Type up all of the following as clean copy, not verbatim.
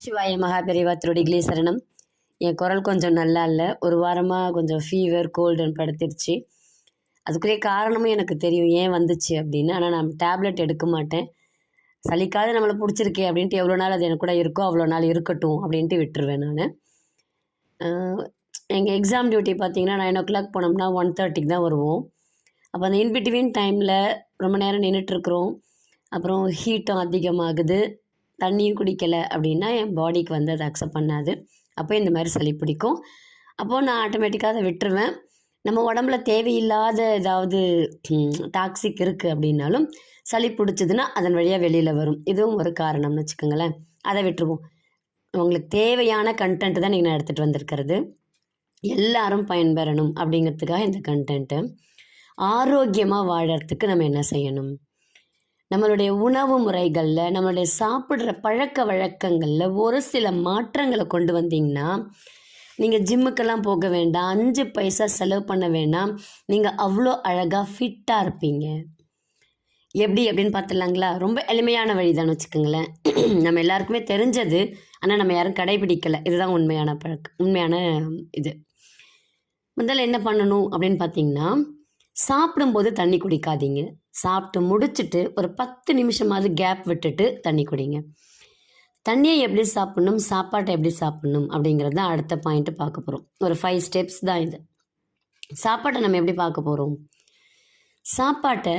சிவாய மகாபெரிவா திருடிகளே சரணம். என் குரல் கொஞ்சம் நல்லா இல்லை. ஒரு வாரமாக கொஞ்சம் ஃபீவர் கோல்டுன்னு படுத்திருச்சு. அதுக்குரிய காரணமும் எனக்கு தெரியும் ஏன் வந்துச்சு அப்படின்னு. ஆனால் நான் டேப்லெட் எடுக்க மாட்டேன். சளிக்காவது நம்மளை பிடிச்சிருக்கே அப்படின்ட்டு எவ்வளோ நாள் அது எனக்கு கூட இருக்கோ அவ்வளோ நாள் இருக்கட்டும் அப்படின்ட்டு விட்டுருவேன் நான். எங்கள் எக்ஸாம் டியூட்டி பார்த்தீங்கன்னா 9 o'clock போனோம்னா 1:30க்கு தான் வருவோம். அப்போ அந்த இன்பிட்வீன் டைமில் ரொம்ப நேரம் நின்றுட்டுருக்குறோம். அப்புறம் ஹீட்டும் அதிகமாகுது. தண்ணியும் குடிக்கலை அப்படின்னா என் பாடிக்கு வந்து அதை அக்செப்ட் பண்ணாது. அப்போ இந்த மாதிரி சளி பிடிக்கும். அப்போது நான் ஆட்டோமேட்டிக்காக அதை விட்டுருவேன். நம்ம உடம்புல தேவையில்லாத ஏதாவது டாக்ஸிக் இருக்குது அப்படின்னாலும் சளி பிடிச்சதுன்னா அதன் வழியாக வெளியில் வரும். இதுவும் ஒரு காரணம்னு வச்சுக்கோங்களேன். அதை விட்டுருவோம். உங்களுக்கு தேவையான கண்டென்ட் தான் நீங்கள் நான் எடுத்துகிட்டு வந்திருக்கிறது. எல்லாரும் பயன்பெறணும் அப்படிங்கிறதுக்காக இந்த கண்டென்ட்டு. ஆரோக்கியமாக வாழறதுக்கு நம்ம என்ன செய்யணும்? நம்மளுடைய உணவு முறைகளில், நம்மளுடைய சாப்பிட்ற பழக்க வழக்கங்களில் ஒரு சில மாற்றங்களை கொண்டு வந்தீங்கன்னா நீங்கள் ஜிம்முக்கெல்லாம் போக வேண்டாம், 5 பைசா செலவு பண்ண வேண்டாம், நீங்கள் அவ்வளோ அழகாக ஃபிட்டாக இருப்பீங்க. எப்படி அப்படின்னு பார்த்துலாங்களா? ரொம்ப எளிமையான வழி தான் வச்சுக்கோங்களேன். நம்ம எல்லாருக்குமே தெரிஞ்சது, ஆனால் நம்ம யாரும் கடைபிடிக்கலை. இதுதான் உண்மையான இது. முதல்ல என்ன பண்ணணும் அப்படின்னு பார்த்தீங்கன்னா, சாப்பிடும்போது தண்ணி குடிக்காதீங்க. சாப்பிட்டு முடிச்சுட்டு ஒரு 10 நிமிஷமாவது கேப் விட்டுட்டு தண்ணி குடிங்க. தண்ணியை எப்படி சாப்பிட்ணும், சாப்பாட்டை எப்படி சாப்பிட்ணும் அப்படிங்கிறது தான் அடுத்த பாயிண்ட்டு பார்க்க போகிறோம். ஒரு 5 ஸ்டெப்ஸ் தான் இது. சாப்பாட்டை நம்ம எப்படி பார்க்க போகிறோம்? சாப்பாட்டை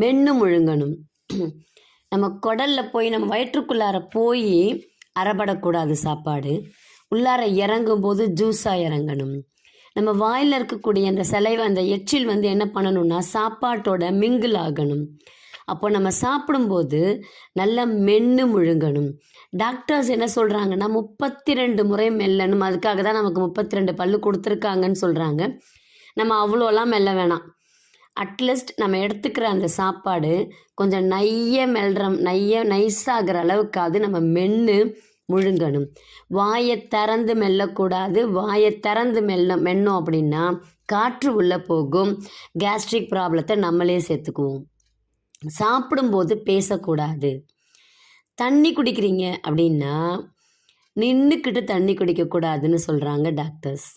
மென்று முழுங்கணும். நம்ம குடலில் போய் நம்ம வயிற்றுக்குள்ளார போய் அறப்படக்கூடாது. சாப்பாடு உள்ளார இறங்கும்போது ஜூஸாக இறங்கணும். நம்ம வாயில் இருக்கக்கூடிய அந்த சலைவை, அந்த எச்சில் வந்து என்ன பண்ணணும்னா சாப்பாட்டோட மிங்கிள் ஆகணும். அப்போ நம்ம சாப்பிடும்போது நல்லா மென்று முழுங்கணும். டாக்டர்ஸ் என்ன சொல்கிறாங்கன்னா 32 முறை மெல்லணும். அதுக்காக தான் நமக்கு 32 பல்லு கொடுத்துருக்காங்கன்னு சொல்கிறாங்க. நம்ம அவ்வளோலாம் மெல்ல வேணாம். அட்லீஸ்ட் நம்ம எடுத்துக்கிற அந்த சாப்பாடு கொஞ்சம் நைஸாகிற அளவுக்காவது நம்ம மென்று முழுங்கணும். வாயை திறந்து மெல்லக்கூடாது. வாயை திறந்து மென்னோம் அப்படின்னா காற்று உள்ளே போகும். கேஸ்ட்ரிக் ப்ராப்ளத்தை நம்மளே சேர்த்துக்குவோம். சாப்பிடும்போது பேசக்கூடாது. தண்ணி குடிக்கிறீங்க அப்படின்னா நின்றுக்கிட்டு தண்ணி குடிக்கக்கூடாதுன்னு சொல்கிறாங்க டாக்டர்ஸ்.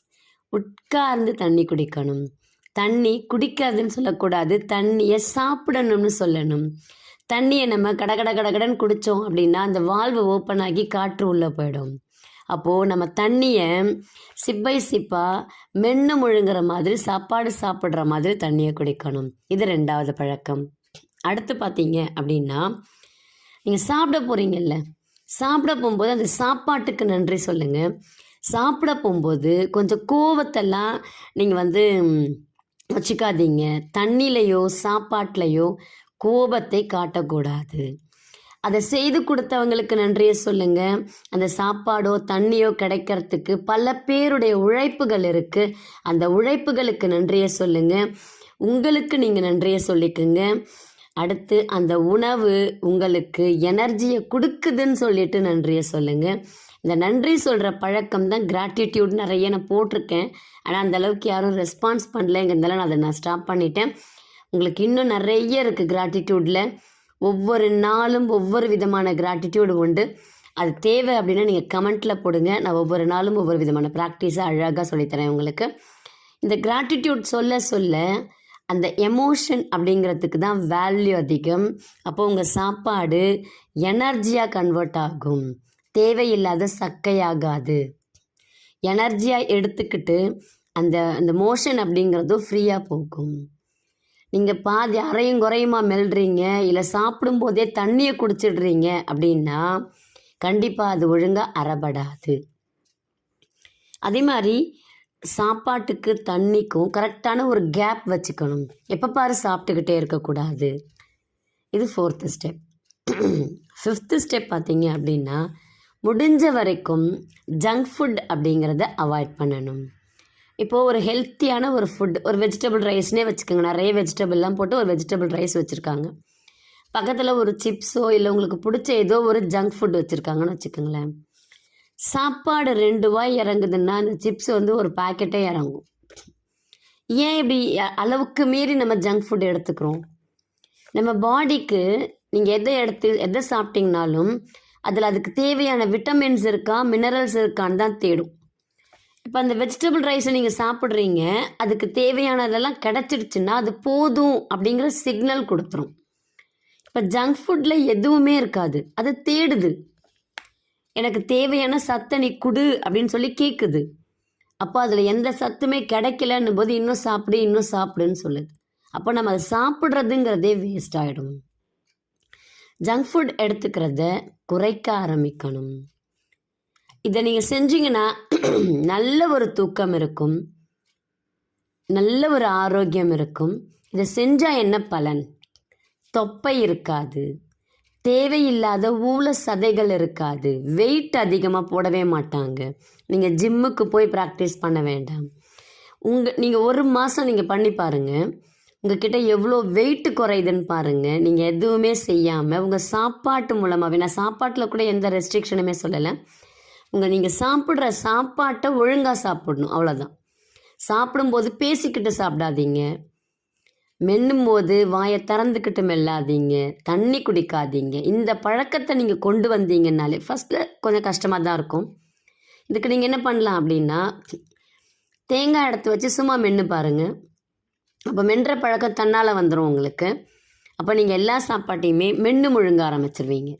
உட்கார்ந்து தண்ணி குடிக்கணும். தண்ணி குடிக்காதுன்னு சொல்லக்கூடாது, தண்ணியை சாப்பிடணும்னு சொல்லணும். தண்ணியை நம்ம கடன்னு குடித்தோம் அப்படின்னா அந்த வால்வு ஓப்பன் ஆகி காற்று உள்ளே போயிடும். அப்போது நம்ம தண்ணியை சிப் பை சிப்பாக மென்று முழுங்குற மாதிரி, சாப்பாடு சாப்பிட்ற மாதிரி தண்ணியை குடிக்கணும். இது 2வது பழக்கம். அடுத்து பார்த்தீங்க அப்படின்னா, நீங்கள் சாப்பிட போகிறீங்கல்ல, சாப்பிட போகும்போது அந்த சாப்பாட்டுக்கு நன்றி சொல்லுங்கள். சாப்பிட போகும்போது கொஞ்சம் கோவத்தெல்லாம் நீங்கள் வந்து வச்சுக்காதீங்க. தண்ணிலையோ சாப்பாட்லையோ கோபத்தை காட்டக்கூடாது. அதை செய்து கொடுத்தவங்களுக்கு நன்றியை சொல்லுங்கள். அந்த சாப்பாடோ தண்ணியோ கிடைக்கிறதுக்கு பல பேருடைய உழைப்புகள் இருக்குது. அந்த உழைப்புகளுக்கு நன்றியை சொல்லுங்கள். உங்களுக்கு நீங்கள் நன்றியை சொல்லிக்குங்க. அடுத்து அந்த உணவு உங்களுக்கு எனர்ஜியை கொடுக்குதுன்னு சொல்லிட்டு நன்றியை சொல்லுங்கள். இந்த நன்றி சொல்கிற பழக்கம் தான் கிராட்டிடியூட். நிறைய நான் போட்டிருக்கேன், ஆனால் அந்தளவுக்கு யாரும் ரெஸ்பான்ஸ் பண்ணலைங்கிறதால நான் அதை ஸ்டாப் பண்ணிட்டேன். உங்களுக்கு இன்னும் நிறைய இருக்குது கிராட்டிடியூடில். ஒவ்வொரு நாளும் ஒவ்வொரு விதமான கிராட்டிடியூடு உண்டு. அது தேவை அப்படின்னா நீங்கள் கமெண்ட்டில் போடுங்க. நான் ஒவ்வொரு நாளும் ஒவ்வொரு விதமான ப்ராக்டிஸை அழகாக சொல்லித்தரேன் உங்களுக்கு. இந்த கிராட்டிடியூட் சொல்ல சொல்ல அந்த எமோஷன் அப்படிங்கிறதுக்கு தான் வேல்யூ அதிகம். அப்போது உங்கள் சாப்பாடு எனர்ஜியாக கன்வெர்ட் ஆகும். தேவையில்லாத சக்கையாகாது. எனர்ஜியாக எடுத்துக்கிட்டு அந்த மோஷன் அப்படிங்கிறதும் ஃப்ரீயாக போகும். நீங்கள் பாதி அரையும் குறையுமா மெல்றீங்க, இல்லை சாப்பிடும்போதே தண்ணியை குடிச்சிடுறீங்க அப்படின்னா கண்டிப்பாக அது ஒழுங்காக அறப்படாது. அதே மாதிரி சாப்பாட்டுக்கு தண்ணிக்கும் கரெக்டான ஒரு கேப் வச்சுக்கணும். எப்போ பாரு சாப்பிட்டுக்கிட்டே இருக்கக்கூடாது. இது 4th ஸ்டெப். 5th ஸ்டெப் பார்த்தீங்க அப்படின்னா, முடிஞ்ச வரைக்கும் ஜங்க் ஃபுட் அப்படிங்கிறத அவாய்ட் பண்ணணும். இப்போது ஒரு ஹெல்த்தியான ஒரு ஃபுட், ஒரு வெஜிடபிள் ரைஸ்னே வச்சுக்கோங்க. நிறைய வெஜிடபிள்லாம் போட்டு ஒரு வெஜிடபிள் ரைஸ் வச்சுருக்காங்க. பக்கத்தில் ஒரு சிப்ஸோ இல்லை உங்களுக்கு பிடிச்ச ஏதோ ஒரு ஜங்க் ஃபுட் வச்சுருக்காங்கன்னு வச்சுக்கோங்களேன். சாப்பாடு 2 வாய் இறங்குதுன்னா அந்த சிப்ஸ் வந்து ஒரு பேக்கெட்டே இறங்கும். ஏன் இப்படி அளவுக்கு மீறி நம்ம ஜங்க் ஃபுட் எடுத்துக்கிறோம்? நம்ம பாடிக்கு நீங்கள் எதை சாப்பிட்டிங்கனாலும் அதில் அதுக்கு தேவையான விட்டமின்ஸ் இருக்கா மினரல்ஸ் இருக்கான்னு தான் தேடும். இப்போ அந்த வெஜிடபிள் ரைஸை நீங்கள் சாப்பிட்றீங்க, அதுக்கு தேவையானதெல்லாம் கிடச்சிடுச்சுன்னா அது போதும் அப்படிங்கிற சிக்னல் கொடுத்துரும். இப்போ ஜங்க் ஃபுட்டில் எதுவுமே இருக்காது, அது தேடுது. எனக்கு தேவையான சத்தை நீ குடு அப்படின்னு சொல்லி கேட்குது. அப்போ அதில் எந்த சத்துமே கிடைக்கலன்னும் போது இன்னும் சாப்பிடுன்னு சொல்லுது. அப்போ நம்ம அதை சாப்பிட்றதுங்கிறதே வேஸ்ட் ஆகிடும். ஜங்க் ஃபுட் எடுத்துக்கிறத குறைக்க ஆரம்பிக்கணும். இதை நீங்கள் செஞ்சீங்கன்னா நல்ல ஒரு தூக்கம் இருக்கும், நல்ல ஒரு ஆரோக்கியம் இருக்கும். இதை செஞ்சால் என்ன பலன்? தொப்பை இருக்காது, தேவையில்லாத ஊழ சதைகள் இருக்காது, வெயிட் அதிகமாக போடவே மாட்டாங்க. நீங்கள் ஜிம்முக்கு போய் ப்ராக்டிஸ் பண்ண வேண்டாம். நீங்கள் 1 மாதம் நீங்கள் பண்ணி பாருங்கள், உங்ககிட்ட எவ்வளோ வெயிட் குறையுதுன்னு பாருங்கள். நீங்கள் எதுவுமே செய்யாமல் உங்கள் சாப்பாட்டு மூலமாகவே, நான் சாப்பாட்டில் கூட எந்த ரெஸ்ட்ரிக்ஷனுமே சொல்லலை, நீங்கள் சாப்பிட்ற சாப்பாட்டை ஒழுங்காக சாப்பிடணும், அவ்வளோதான். சாப்பிடும்போது பேசிக்கிட்டு சாப்பிடாதீங்க, மென்னும் போது வாயை திறந்துக்கிட்டு மெல்லாதீங்க, தண்ணி குடிக்காதீங்க. இந்த பழக்கத்தை நீங்கள் கொண்டு வந்தீங்கன்னாலே ஃபஸ்ட்டில் கொஞ்சம் கஷ்டமாக தான் இருக்கும். இதுக்கு நீங்கள் என்ன பண்ணலாம் அப்படின்னா, தேங்காய் எடுத்து வச்சு சும்மா மென்று பாருங்கள். அப்போ மென்ற பழக்கம் தன்னால் வந்துடும் உங்களுக்கு. அப்போ நீங்கள் எல்லா சாப்பாட்டையுமே மென்று முழுங்க ஆரம்பிச்சிருவீங்க.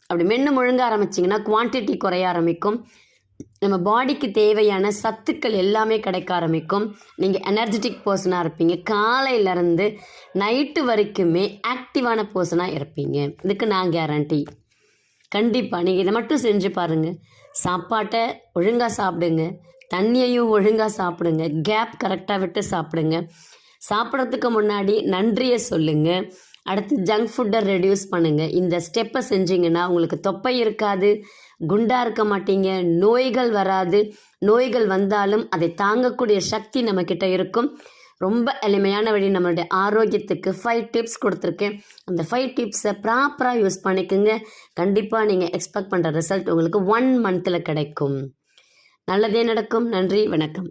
அப்படி மென்று முழுங்க ஆரம்பிச்சிங்கன்னா குவான்டிட்டி குறைய ஆரம்பிக்கும், நம்ம பாடிக்கு தேவையான சத்துக்கள் எல்லாமே கிடைக்க ஆரம்பிக்கும். நீங்கள் எனர்ஜெட்டிக் பர்சனாக இருப்பீங்க, காலையிலேருந்து நைட்டு வரைக்குமே ஆக்டிவான பர்சனாக இருப்பீங்க. இதுக்கு நான் கேரண்டி. கண்டிப்பாக நீங்கள் இதை மட்டும் செஞ்சு பாருங்கள். சாப்பாட்டை ஒழுங்காக சாப்பிடுங்க, தண்ணியையும் ஒழுங்காக சாப்பிடுங்க, கேப் கரெக்டாக விட்டு சாப்பிடுங்க. சாப்பிட்றதுக்கு முன்னாடி நன்றியை சொல்லுங்கள். அடுத்து ஜங்க் ஃபுட்டை ரெடியூஸ் பண்ணுங்கள். இந்த ஸ்டெப்பை செஞ்சிங்கன்னா உங்களுக்கு தொப்பை இருக்காது, குண்டாக இருக்க மாட்டீங்க, நோய்கள் வராது. நோய்கள் வந்தாலும் அதை தாங்கக்கூடிய சக்தி நம்மக்கிட்ட இருக்கும். ரொம்ப எளிமையான வழி, நம்மளுடைய ஆரோக்கியத்துக்கு 5 டிப்ஸ் கொடுத்துருக்கேன். அந்த 5 டிப்ஸை ப்ராப்பராக யூஸ் பண்ணிக்கோங்க. கண்டிப்பாக நீங்கள் எக்ஸ்பெக்ட் பண்ணுற ரிசல்ட் உங்களுக்கு 1 மந்தில் கிடைக்கும். நல்லதே நடக்கும். நன்றி, வணக்கம்.